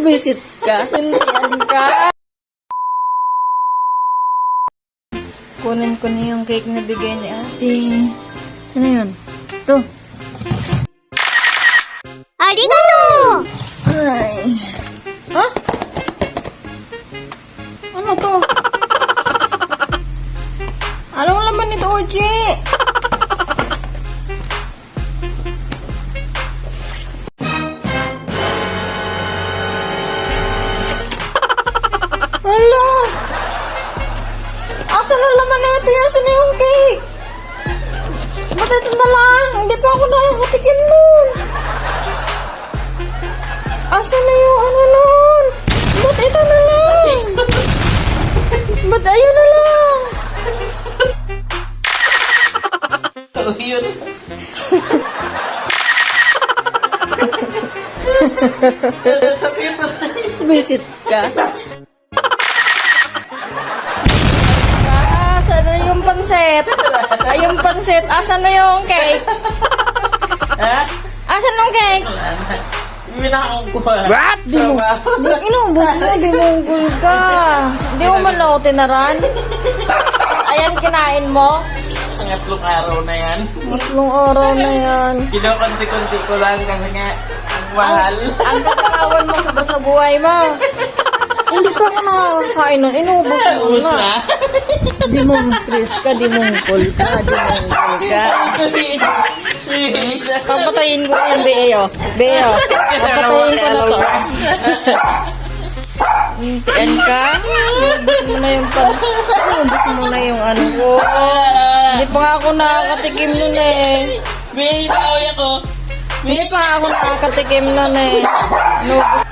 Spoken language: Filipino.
Visit ka. Hintian ka. Kunin ko na yung cake na bigay ni ating. Ano yun? Ito. Arigato! Ay. Ha? Ano to? Anong laman nito, Oji? Hala! Asan ang laman na ito? Asan na yung cake? Ba't ito na lang? Hindi pa ako nakakatikim nun. Asan na yung ano nun? Ba't ito na lang? Ba't ayun na lang? Oh, yun. Visit ka. Asan na yung pansit? Ay, yung pansit. Asan na yung cake? Ha? Asan yung cake? Minakong ko ba? What? Di mo, inubos mo, di mo ungkol ka. Di mo man ako tinaran. Ayan, kinain mo. Ang atlong araw na yan. Matlong araw na yan. Kinokonti-konti ko lang kasi nga ang mahal. Ang kakawan mo sa buhay mo. Hindi pa ako nakakain nun. Inubos mo Ubus na. na. Di mo Chris ka, di mo ungkol ka, di mo ungkol ka. Papatayin ko yan, Beo. Beo, papatayin ko na to. Hintian ka? Inubos mo na yung inubos mo na yung ano ko. Hindi pa nga ako nakakatikim nun eh. May inaway ako. Hindi pa nga ako nakakatikim nun eh. Inubos